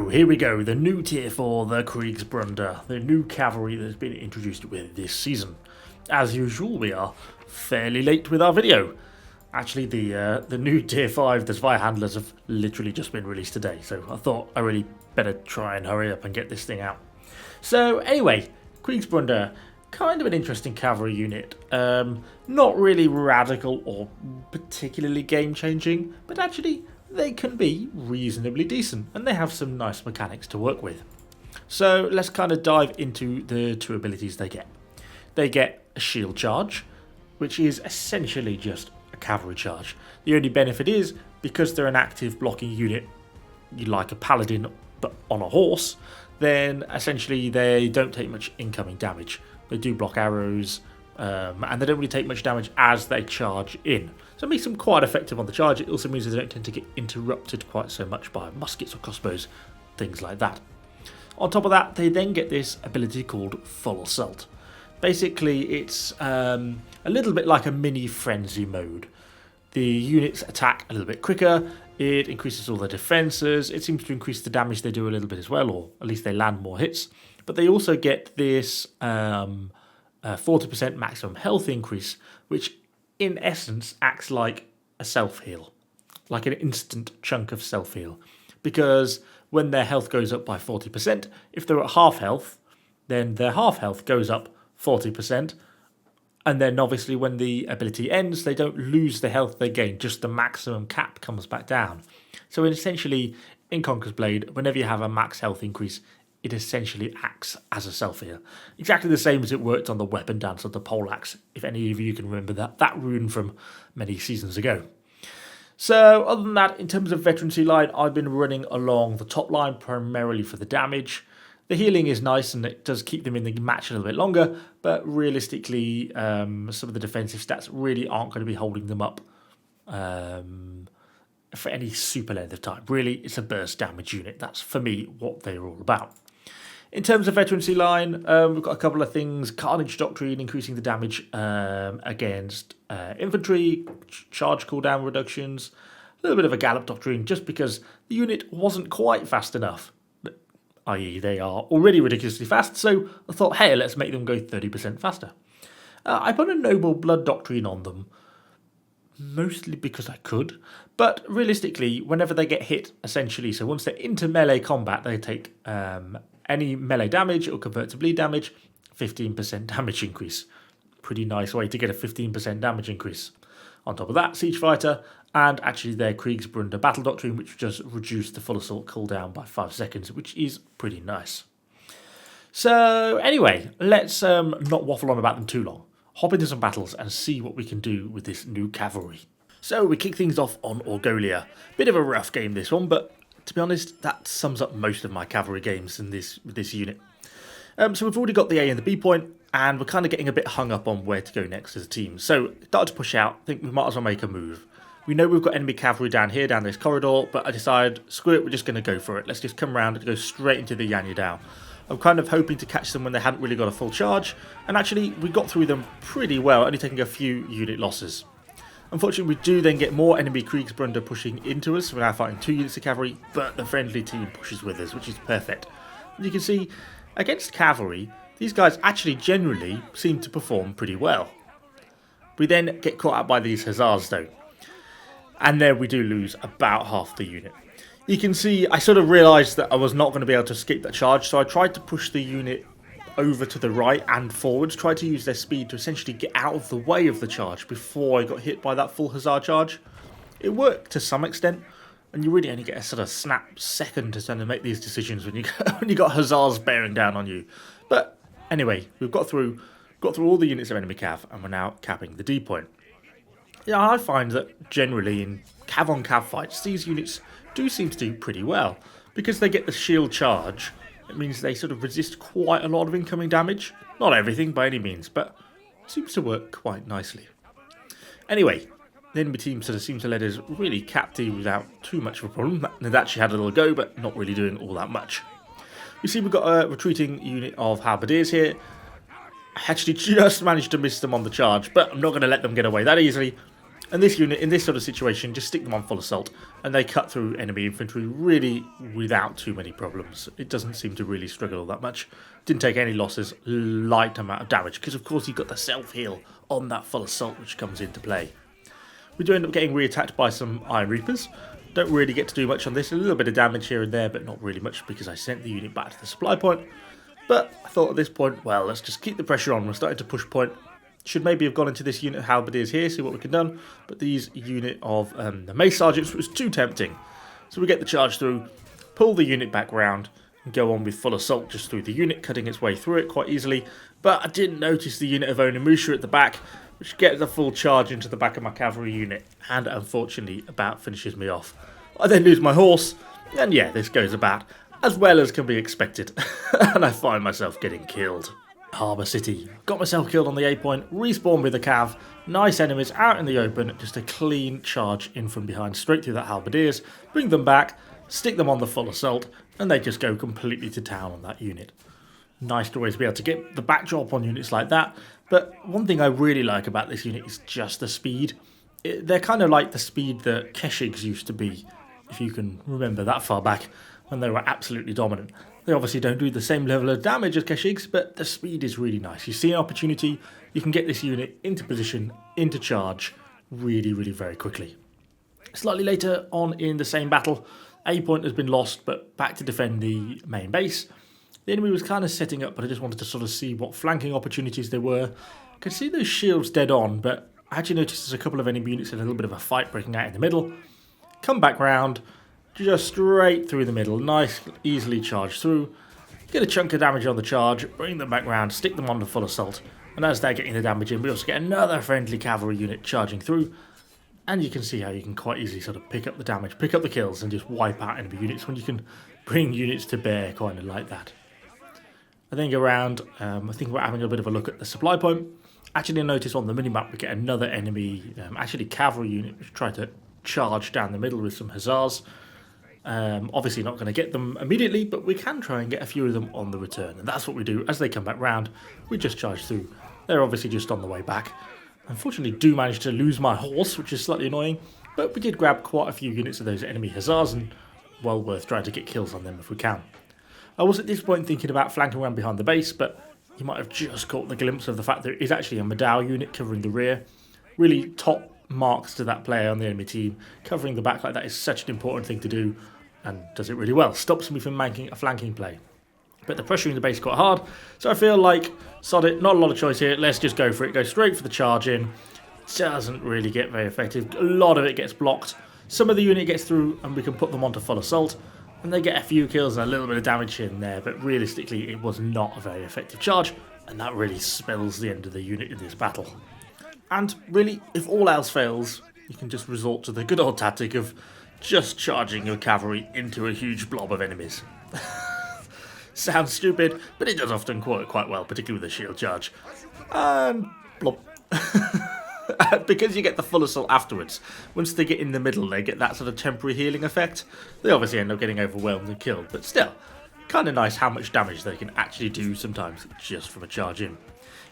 So here we go, the new tier 4, the Kriegsbrunde, the new cavalry that's been introduced with this season. As usual, we are fairly late with our video. Actually, the new tier 5, the Spy handlers, have literally just been released today, so I thought I really better try and hurry up and get this thing out. So anyway, Kriegsbrunde, kind of an interesting cavalry unit. Not really radical or particularly game-changing, but actually they can be reasonably decent, and they have some nice mechanics to work with. So let's kind of dive into the two abilities they get. They get a shield charge, which is essentially just a cavalry charge. The only benefit is, because they're an active blocking unit, you like a paladin but on a horse, then essentially they don't take much incoming damage. They do block arrows, and they don't really take much damage as they charge in. So it makes them quite effective on the charge. It also means that they don't tend to get interrupted quite so much by muskets or crossbows, things like that. On top of that, they then get this ability called Full Assault. Basically, it's a little bit like a mini frenzy mode. The units attack a little bit quicker, it increases all their defences, it seems to increase the damage they do a little bit as well, or at least they land more hits. But they also get this 40% maximum health increase, which in essence acts like a self-heal, like an instant chunk of self-heal. Because when their health goes up by 40%, if they're at half health, then their half health goes up 40%. And then obviously when the ability ends, they don't lose the health they gain, just the maximum cap comes back down. So essentially, in Conqueror's Blade, whenever you have a max health increase, it essentially acts as a self-heal. Exactly the same as it worked on the weapon dance of the poleaxe, if any of you can remember that rune from many seasons ago. So other than that, in terms of veterancy line, I've been running along the top line primarily for the damage. The healing is nice and it does keep them in the match a little bit longer, but realistically, some of the defensive stats really aren't going to be holding them up for any super length of time. Really, it's a burst damage unit. That's, for me, what they're all about. In terms of veterancy line, we've got a couple of things. Carnage Doctrine, increasing the damage against infantry, charge cooldown reductions, a little bit of a Gallop Doctrine, just because the unit wasn't quite fast enough, i.e. they are already ridiculously fast, so I thought, hey, let's make them go 30% faster. I put a Noble Blood Doctrine on them, mostly because I could, but realistically, whenever they get hit, essentially, so once they're into melee combat, they take any melee damage, it'll convert to bleed damage, 15% damage increase. Pretty nice way to get a 15% damage increase. On top of that, Siege Fighter, and actually their Kriegsbrunde Battle Doctrine, which just reduced the full assault cooldown by 5 seconds, which is pretty nice. So anyway, let's not waffle on about them too long. Hop into some battles and see what we can do with this new cavalry. So we kick things off on Orgolia. Bit of a rough game this one, but to be honest, that sums up most of my cavalry games in this unit. So we've already got the A and the B point, and we're kind of getting a bit hung up on where to go next as a team. So started to push out, I think we might as well make a move. We know we've got enemy cavalry down here, down this corridor, but I decided, screw it, we're just going to go for it. Let's just come around and go straight into the Yanya Dao. I'm kind of hoping to catch them when they hadn't really got a full charge, and actually we got through them pretty well, only taking a few unit losses. Unfortunately, we do then get more enemy Kriegsbrunde pushing into us. We're now fighting 2 units of cavalry, but the friendly team pushes with us, which is perfect. And you can see, against cavalry, these guys actually generally seem to perform pretty well. We then get caught out by these hussars though, and there we do lose about half the unit. You can see I sort of realised that I was not going to be able to escape that charge, so I tried to push the unit over to the right and forwards, tried to use their speed to essentially get out of the way of the charge before I got hit by that full hussar charge. It worked to some extent, and you really only get a sort of snap second to try to make these decisions when you got hussars bearing down on you. But anyway, we've got through all the units of enemy cav, and we're now capping the D point. Yeah, I find that generally in cav on cav fights, these units do seem to do pretty well, because they get the shield charge. It means they sort of resist quite a lot of incoming damage. Not everything by any means, but it seems to work quite nicely. Anyway, the enemy team sort of seems to let us really cap D without too much of a problem. They've actually had a little go, but not really doing all that much. You see we've got a retreating unit of halberdiers here. I actually just managed to miss them on the charge, but I'm not going to let them get away that easily. And this unit, in this sort of situation, just stick them on full assault, and they cut through enemy infantry really without too many problems. It doesn't seem to really struggle all that much. Didn't take any losses, light amount of damage, because of course you've got the self-heal on that full assault which comes into play. We do end up getting re-attacked by some Iron Reapers. Don't really get to do much on this, a little bit of damage here and there, but not really much because I sent the unit back to the supply point. But I thought at this point, well, let's just keep the pressure on. We're starting to push point. Should maybe have gone into this unit of halberdiers here, see what we can do. But these unit of the mace sergeants was too tempting. So we get the charge through, pull the unit back round, and go on with full assault just through the unit, cutting its way through it quite easily. But I didn't notice the unit of Onimusha at the back, which gets a full charge into the back of my cavalry unit, and unfortunately about finishes me off. I then lose my horse, and yeah, this goes about as well as can be expected, and I find myself getting killed. Harbour City. Got myself killed on the A point, respawned with a cav, nice enemies out in the open, just a clean charge in from behind, straight through that halberdiers, bring them back, stick them on the full assault, and they just go completely to town on that unit. Nice to always be able to get the backdrop on units like that, but one thing I really like about this unit is just the speed. They're kind of like the speed that Keshigs used to be, if you can remember that far back, when they were absolutely dominant. They obviously don't do the same level of damage as Keshigs, but the speed is really nice. You see an opportunity, you can get this unit into position, into charge, really, really very quickly. Slightly later on in the same battle, A point has been lost, but back to defend the main base. The enemy was kind of setting up, but I just wanted to sort of see what flanking opportunities there were. I could see those shields dead on, but I actually noticed there's a couple of enemy units in a little bit of a fight breaking out in the middle. Come back round, just straight through the middle, nice, easily charged through. Get a chunk of damage on the charge, bring them back round, stick them on the full assault. And as they're getting the damage in, we also get another friendly cavalry unit charging through. And you can see how you can quite easily sort of pick up the damage, pick up the kills, and just wipe out enemy units when you can bring units to bear kind of like that. I then go around, I think we're having a bit of a look at the supply point. Actually notice on the minimap we get another enemy, actually cavalry unit, which try to charge down the middle with some hussars. Obviously not going to get them immediately, but we can try and get a few of them on the return. And that's what we do. As they come back round, we just charge through. They're obviously just on the way back. Unfortunately, do manage to lose my horse, which is slightly annoying. But we did grab quite a few units of those enemy hussars, and well worth trying to get kills on them if we can. I was at this point thinking about flanking around behind the base, but you might have just caught the glimpse of the fact that it is actually a Medal unit covering the rear. Really top marks to that player on the enemy team. Covering the back like that is such an important thing to do, and does it really well. Stops me from making a flanking play. But the pressure in the base is quite hard, so I feel like, sod it, not a lot of choice here, let's just go for it. Go straight for the charge in. Doesn't really get very effective. A lot of it gets blocked. Some of the unit gets through, and we can put them onto full assault, and they get a few kills and a little bit of damage in there, but realistically it was not a very effective charge, and that really spells the end of the unit in this battle. And really, if all else fails, you can just resort to the good old tactic of just charging your cavalry into a huge blob of enemies. Sounds stupid, but it does often work quite well, particularly with a shield charge. And blob. Because you get the full assault afterwards, once they get in the middle, they get that sort of temporary healing effect. They obviously end up getting overwhelmed and killed, but still, kind of nice how much damage they can actually do sometimes just from a charge in.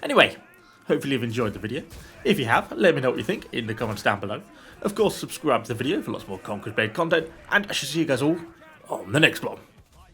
Anyway, hopefully you've enjoyed the video. If you have, let me know what you think in the comments down below. Of course, subscribe to the video for lots more Conqueror content, and I shall see you guys all on the next one.